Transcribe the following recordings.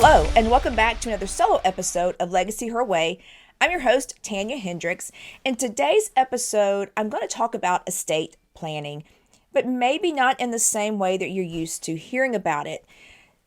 Hello, and welcome back to another solo episode of Legacy Her Way. I'm your host, Tanya Hendrix. In today's episode, I'm going to talk about estate planning, but maybe not in the same way that you're used to hearing about it.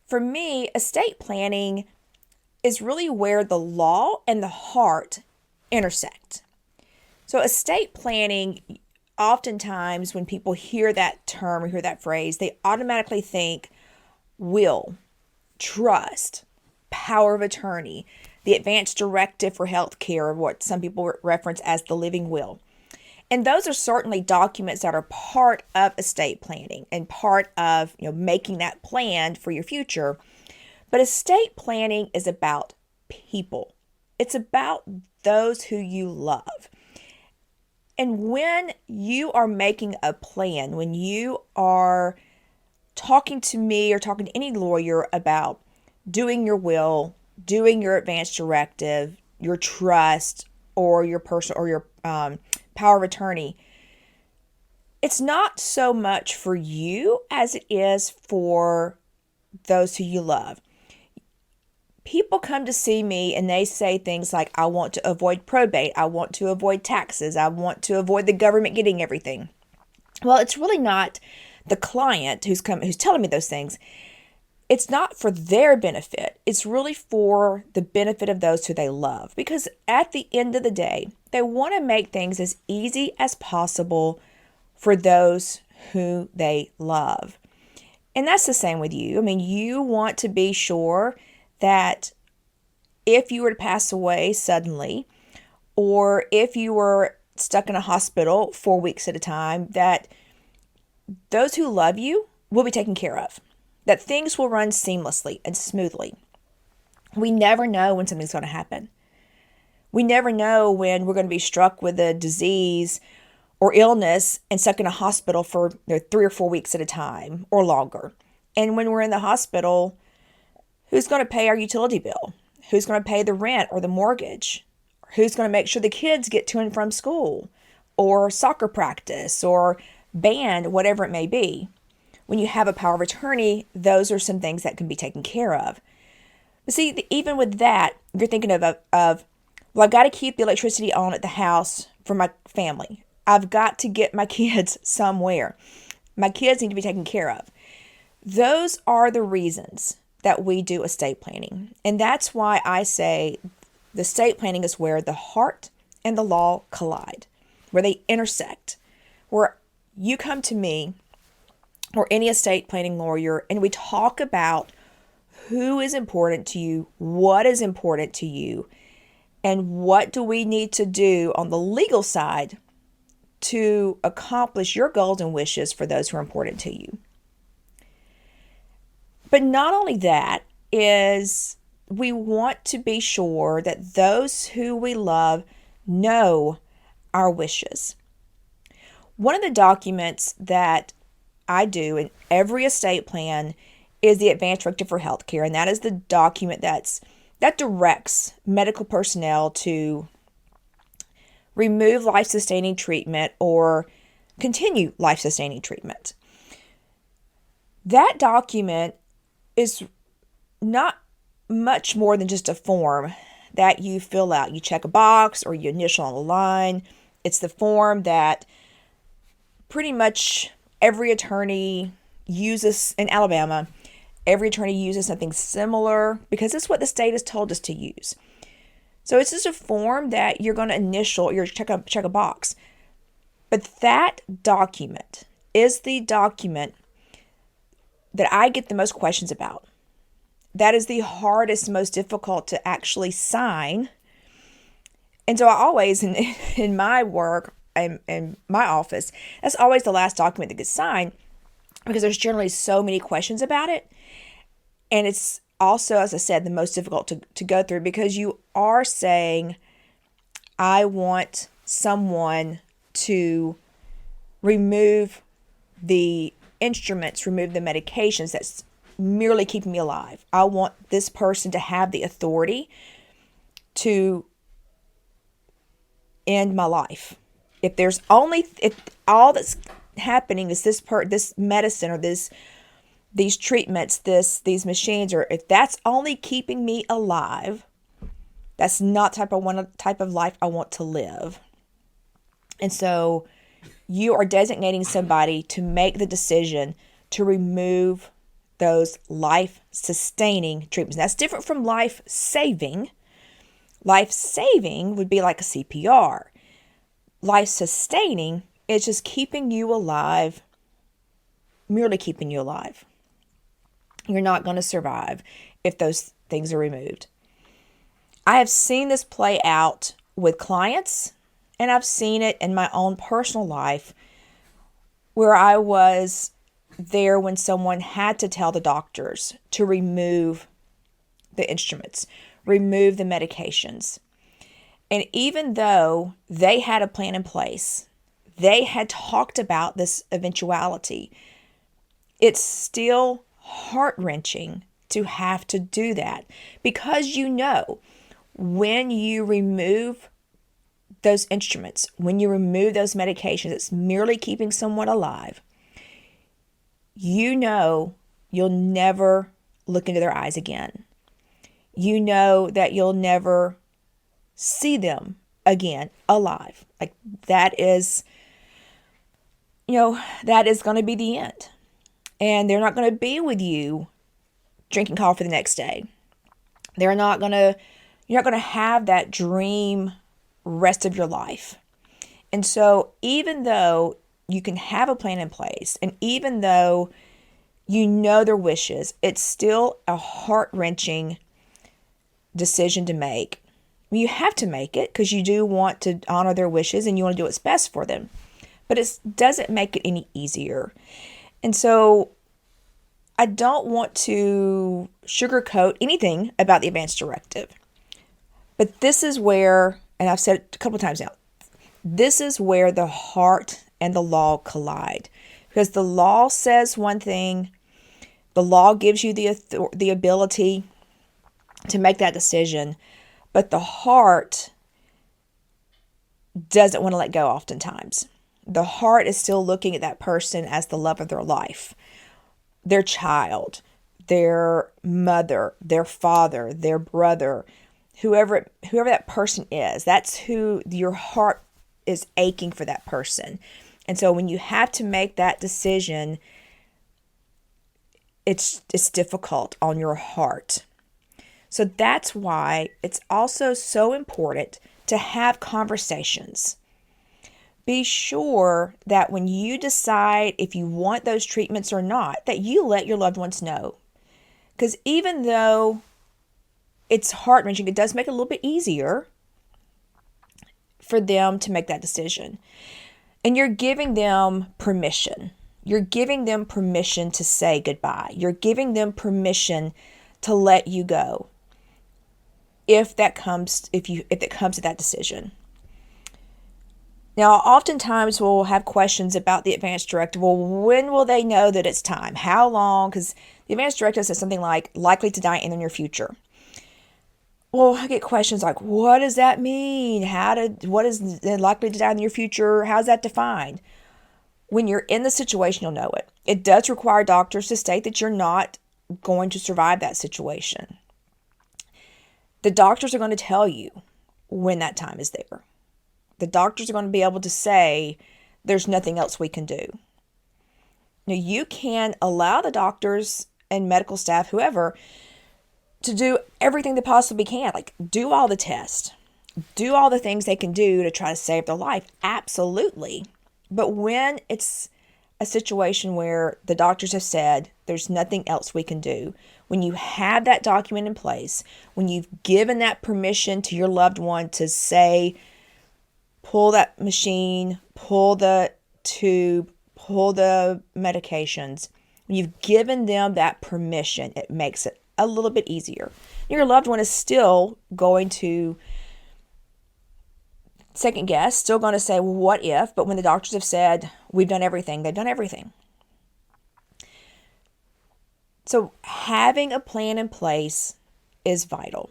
For me, estate planning is really where the law and the heart intersect. So estate planning, oftentimes when people hear that term or hear that phrase, they automatically think will, trust, power of attorney, the Advanced Directive for healthcare, what some people reference as the living will. And those are certainly documents that are part of estate planning and part of making that plan for your future. But estate planning is about people. It's about those who you love. And when you are making a plan, when you are talking to me or talking to any lawyer about doing your will, doing your advanced directive, your trust, or your personal or your power of attorney, it's not so much for you as it is for those who you love. People come to see me and they say things like, I want to avoid probate, I want to avoid taxes, I want to avoid the government getting everything. Well, it's really not the client who's telling me those things. It's not for their benefit. It's really for the benefit of those who they love. Because at the end of the day, they want to make things as easy as possible for those who they love. And that's the same with you. I mean, you want to be sure that if you were to pass away suddenly, or if you were stuck in a hospital 4 weeks at a time, that those who love you will be taken care of, that things will run seamlessly and smoothly. We never know when something's going to happen. We never know when we're going to be struck with a disease or illness and stuck in a hospital for 3 or 4 weeks at a time or longer. And when we're in the hospital, who's going to pay our utility bill? Who's going to pay the rent or the mortgage? Who's going to make sure the kids get to and from school or soccer practice or band, whatever it may be? When you have a power of attorney, those are some things that can be taken care of. But see, even with that, you're thinking of, well, I've got to keep the electricity on at the house for my family. I've got to get my kids somewhere. My kids need to be taken care of. Those are the reasons that we do estate planning. And that's why I say the estate planning is where the heart and the law collide, where they intersect, where you come to me or any estate planning lawyer and we talk about who is important to you, what is important to you, and what do we need to do on the legal side to accomplish your goals and wishes for those who are important to you. But not only that, is we want to be sure that those who we love know our wishes. One of the documents that I do in every estate plan is the Advanced Directive for Healthcare, and that is the document that directs medical personnel to remove life-sustaining treatment or continue life-sustaining treatment. That document is not much more than just a form that you fill out. You check a box or you initial on the line. It's the form that pretty much every attorney uses in Alabama. Every attorney uses something similar because it's what the state has told us to use. So it's just a form that you're going to initial, you're check a box. But that document is the document that I get the most questions about. That is the hardest, most difficult to actually sign. And so I always, in my work, in my office, that's always the last document that gets signed because there's generally so many questions about it. And it's also, as I said, the most difficult to go through because you are saying, I want someone to remove the instruments, remove the medications that's merely keeping me alive. I want this person to have the authority to end my life. If all that's happening is this medicine or these treatments, these machines, or if that's only keeping me alive, that's not type of life I want to live. And so you are designating somebody to make the decision to remove those life-sustaining treatments. That's different from life-saving. Life-saving would be like a CPR. Life-sustaining is just keeping you alive, merely keeping you alive. You're not going to survive if those things are removed. I have seen this play out with clients, and I've seen it in my own personal life where I was there when someone had to tell the doctors to remove the instruments, remove the medications. And even though they had a plan in place, they had talked about this eventuality, it's still heart-wrenching to have to do that, because when you remove those instruments, when you remove those medications, it's merely keeping someone alive. You'll never look into their eyes again. You know that you'll never see them again alive. Like that is going to be the end. And they're not going to be with you drinking coffee the next day. You're not going to have that dream rest of your life. And so even though you can have a plan in place, and even though you know their wishes, it's still a heart-wrenching decision to make. You have to make it because you do want to honor their wishes and you want to do what's best for them. But it doesn't make it any easier. And so I don't want to sugarcoat anything about the Advanced Directive. But this is where, and I've said it a couple of times now, this is where the heart and the law collide. Because the law says one thing, the law gives you the ability to make that decision, but the heart doesn't want to let go oftentimes. The heart is still looking at that person as the love of their life, their child, their mother, their father, their brother, whoever that person is. That's who your heart is aching for, that person. And so when you have to make that decision, it's difficult on your heart. So that's why it's also so important to have conversations. Be sure that when you decide if you want those treatments or not, that you let your loved ones know. Because even though it's heart-wrenching, it does make it a little bit easier for them to make that decision. And you're giving them permission. You're giving them permission to say goodbye. You're giving them permission to let you go if it comes to that decision. Now, oftentimes we'll have questions about the Advanced Directive. Well, when will they know that it's time? How long? Because the Advanced Directive says something like likely to die in the near future. Well, I get questions like, what does that mean? What is likely to die in the near future? How's that defined? When you're in the situation, you'll know it. It does require doctors to state that you're not going to survive that situation. The doctors are going to tell you when that time is there. The doctors are going to be able to say, there's nothing else we can do. Now, you can allow the doctors and medical staff, whoever, to do everything they possibly can. Like, do all the tests. Do all the things they can do to try to save their life. Absolutely. But when it's a situation where the doctors have said, there's nothing else we can do, when you have that document in place, when you've given that permission to your loved one to say, pull that machine, pull the tube, pull the medications. When you've given them that permission, it makes it a little bit easier. Your loved one is still going to second guess, still going to say, well, what if? But when the doctors have said, we've done everything, they've done everything. So having a plan in place is vital.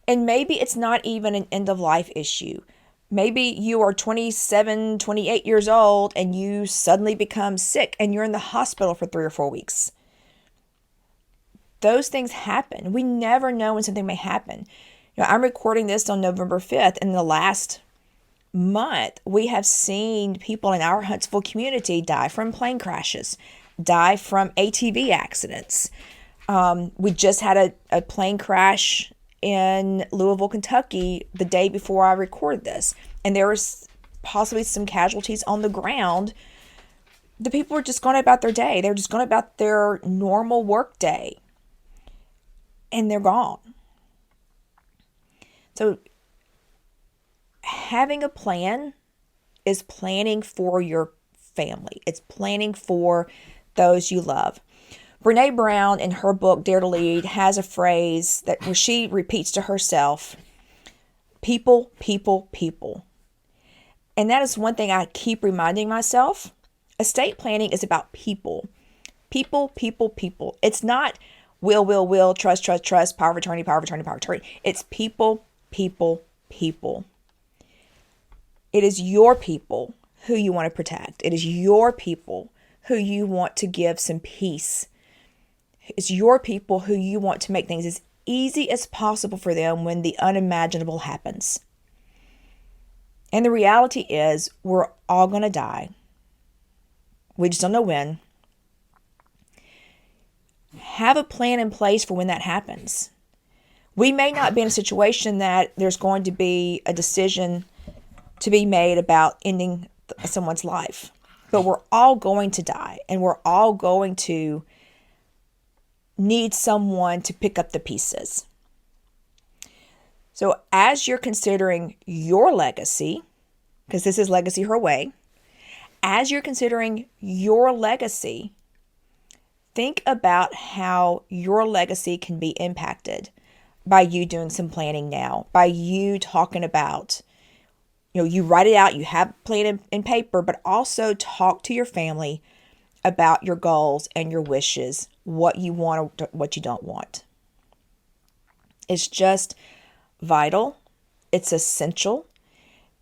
And maybe it's not even an end-of-life issue. Maybe you are 27, 28 years old and you suddenly become sick and you're in the hospital for 3 or 4 weeks. Those things happen. We never know when something may happen. I'm recording this on November 5th. In the last month, we have seen people in our Huntsville community die from plane crashes, die from ATV accidents. We just had a plane crash in Louisville, Kentucky the day before I record this. And there was possibly some casualties on the ground. The people were just going about their day. They're just going about their normal work day. And they're gone. So having a plan is planning for your family. It's planning for those you love. Brene Brown, in her book, Dare to Lead, has a phrase where she repeats to herself, people, people, people. And that is one thing I keep reminding myself. Estate planning is about people. People, people, people. It's not will, trust, power of attorney, power of attorney, power of attorney. It's people, people, people. It is your people who you want to protect. It is your people who you want to give some peace. It's your people who you want to make things as easy as possible for them when the unimaginable happens. And the reality is, we're all going to die. We just don't know when. Have a plan in place for when that happens. We may not be in a situation that there's going to be a decision to be made about ending someone's life, but we're all going to die, and we're all going to need someone to pick up the pieces. So as you're considering your legacy, because this is Legacy Her Way, as you're considering your legacy, think about how your legacy can be impacted by you doing some planning now, by you talking about, you write it out, you have a plan in paper, but also talk to your family about your goals and your wishes, what you want or what you don't want. It's just vital. It's essential.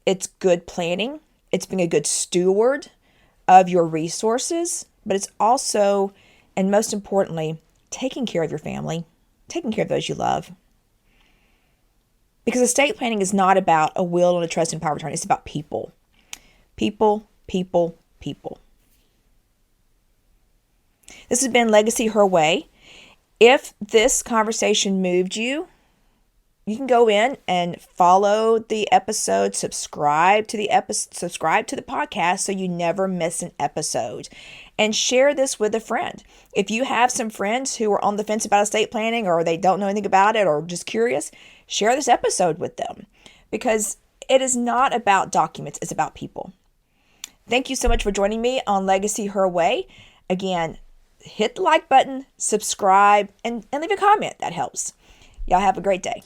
It's good planning. It's being a good steward of your resources, but it's also, and most importantly, taking care of your family, taking care of those you love. Because estate planning is not about a will and a trust and power of attorney. It's about people. People, people, people. This has been Legacy Her Way. If this conversation moved you, you can go in and follow the episode, subscribe to the podcast so you never miss an episode, and share this with a friend. If you have some friends who are on the fence about estate planning, or they don't know anything about it, or just curious, share this episode with them, because it is not about documents, it's about people. Thank you so much for joining me on Legacy Her Way. Again, hit the like button, subscribe, and leave a comment. That helps. Y'all have a great day.